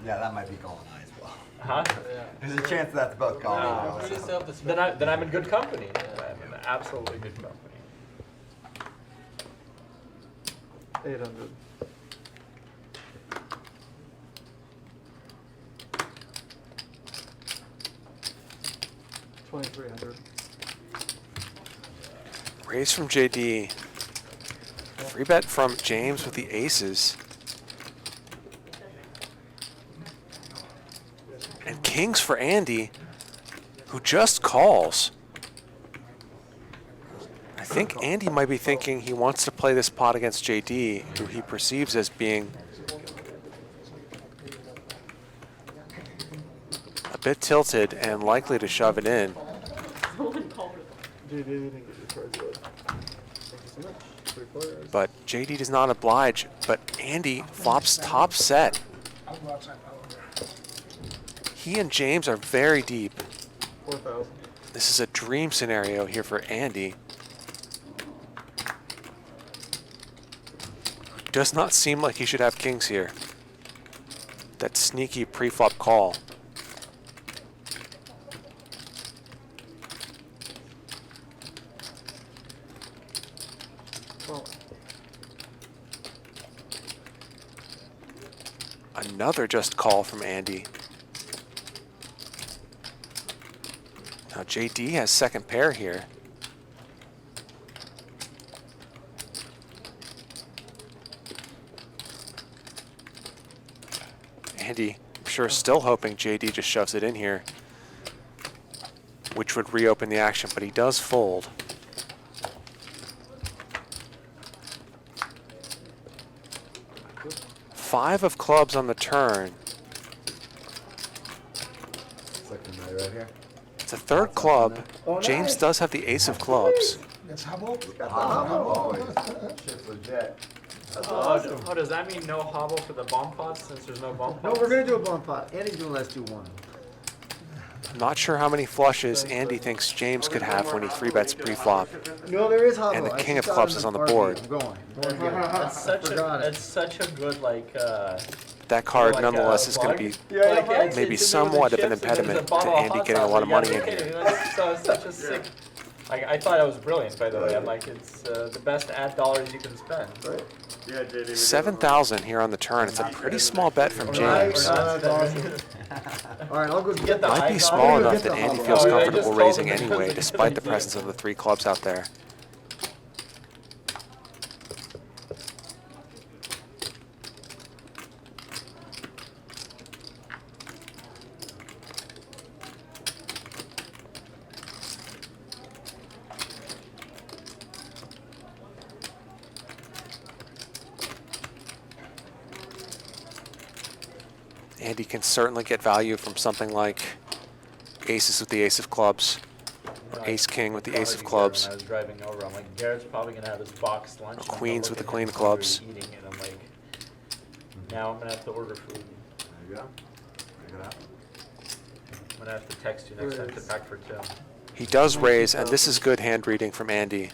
Yeah, that might be gone as well. Huh? There's a chance that's both gone. Then I'm in good company. I'm in absolutely good company. 800. $2,300. Raise from JD. Free bet from James with the aces. And kings for Andy, who just calls. I think Andy might be thinking he wants to play this pot against JD, who he perceives as being a bit tilted and likely to shove it in. But JD does not oblige, but Andy flops top set. He and James are very deep. 4,000. This is a dream scenario here for Andy. Does not seem like he should have kings here. That sneaky pre-flop call. Another just call from Andy. Now JD has second pair here. Andy, I'm sure, still hoping JD just shoves it in here, which would reopen the action, but he does fold. Five of clubs on the turn. It's like the night right here. It's a third club. James does have the ace of clubs. That's hobble. Shit's legit. Oh, does that mean no hobble for the bomb pots since there's no bomb No, pots? we're gonna do a bomb pot. Andy's doing let's do one. I'm not sure how many flushes Andy thinks James could have when he 3-bets pre-flop. No, there is hobble. And the I king just of saw it clubs in is on the RV. board. I'm going. I'm going to It's such a good like. That card, like, nonetheless, is going to be Like, maybe it's somewhat of an chips and there's impediment a bottle to of Andy hot getting a sauce. lot of You money gotta in be here. kidding. It's such a sick. I thought that was brilliant, by the way. I'm like, it's the best ad dollars you can spend. Right. Yeah, JD. 7,000 here on the turn. It's a pretty small bet from James. All right, I'll go get the Might be small enough that Andy feels comfortable raising anyway, despite the presence of the 3 clubs out there. Andy can certainly get value from something like aces with the ace of clubs, or ace king with the ace of clubs, When I was driving over, I'm like, Garrett's probably gonna have his boxed lunch. or and I'm queens with the looking queen at of him hungry clubs. Eating, and I'm like, now I'm gonna have to order food. There you go. Check it out. I'm gonna have to text you next time to pack for 2. He does raise, and this is good hand reading from Andy.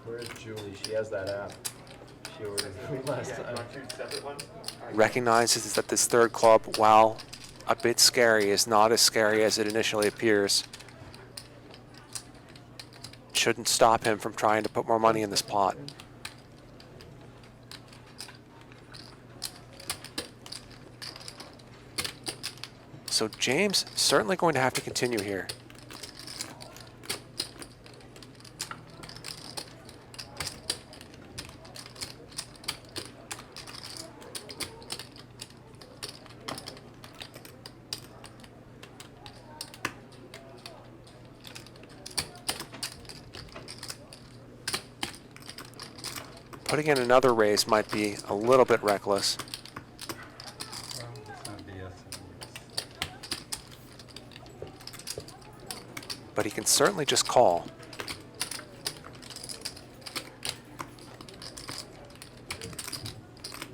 Where's Julie? She has that app. She ordered food last time. Recognizes that this third club, while a bit scary, is not as scary as it initially appears. Shouldn't stop him from trying to put more money in this pot. So James certainly going to have to continue here. Putting in another raise might be a little bit reckless. But he can certainly just call.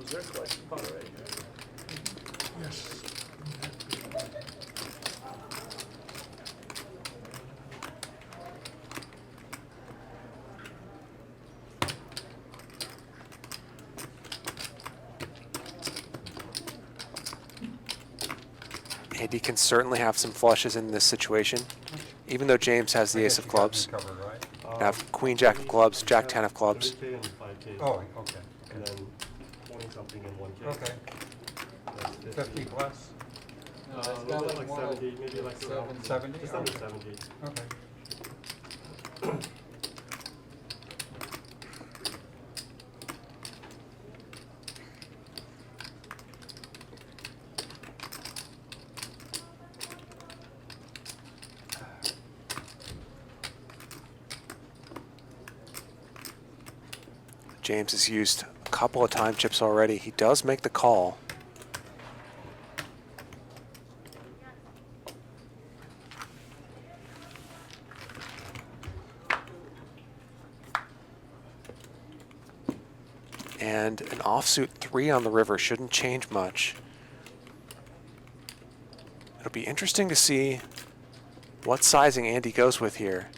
Was there a collection pot already? Yes. Andy can certainly have some flushes in this situation, even though James has the ace of clubs. Covered, right? You have queen jack of clubs, jack 10 of clubs. 20K and 5K. Oh, okay. And then 20 something and 1K. Okay. That's 50 plus? A little bit like 70, maybe like around 70? just under Okay. 70. Okay. James has used a couple of time chips already. He does make the call. And an offsuit 3 on the river shouldn't change much. It'll be interesting to see what sizing Andy goes with here.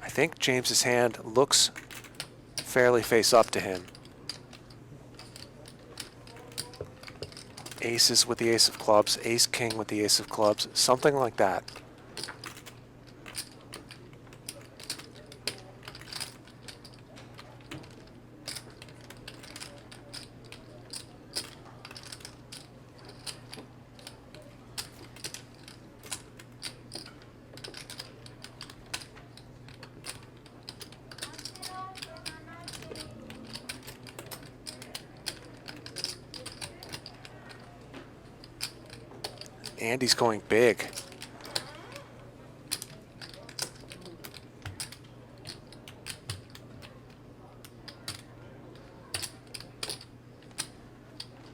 I think James's hand looks fairly face up to him. Aces with the ace of clubs, ace king with the ace of clubs, something like that. Andy's going big.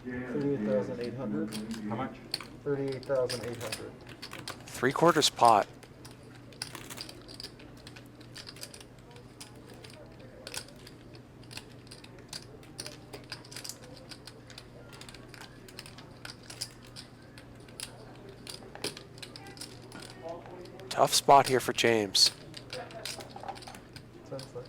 $38,800. How much? 38,800. 3/4 pot. Tough spot here for James. 10 seconds.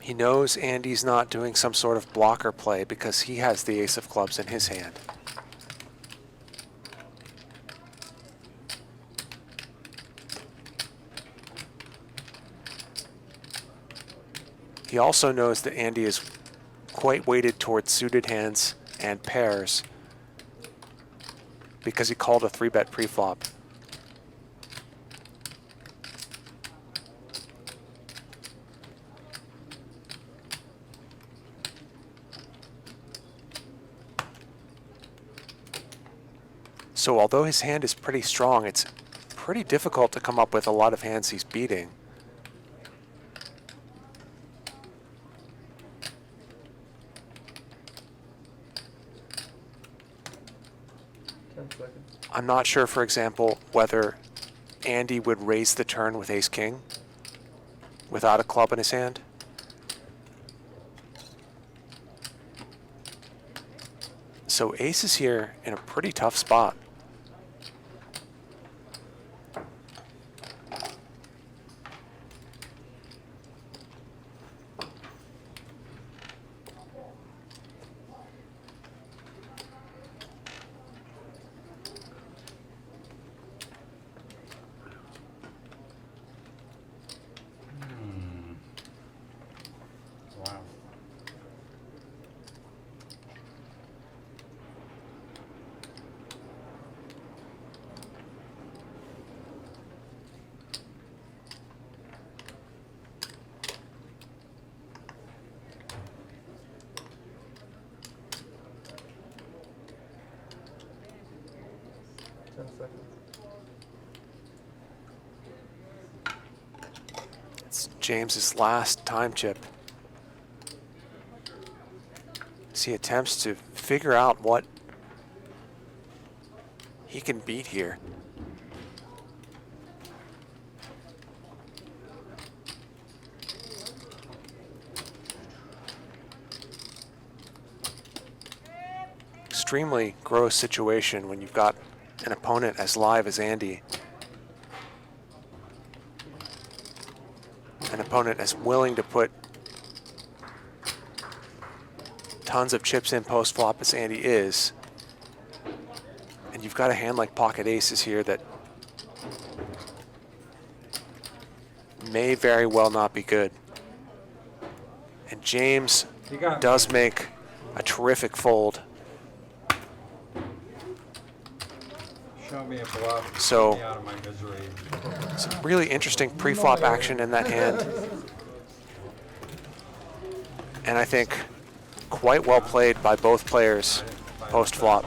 He knows Andy's not doing some sort of blocker play because he has the ace of clubs in his hand. He also knows that Andy is quite weighted towards suited hands and pairs because he called a 3-bet preflop. So although his hand is pretty strong, it's pretty difficult to come up with a lot of hands he's beating. I'm not sure, for example, whether Andy would raise the turn with ace-king without a club in his hand. So ace is here in a pretty tough spot. Wow. It's James's last time chip. As he attempts to figure out what he can beat here. Extremely gross situation when you've got an opponent as live as Andy. an opponent as willing to put tons of chips in post flop as Andy is, and you've got a hand like pocket aces here that may very well not be good. And James You got does make a terrific fold. Show me a bluff. So- Get me out of my misery. Some really interesting pre-flop action in that hand. And I think quite well played by both players post-flop.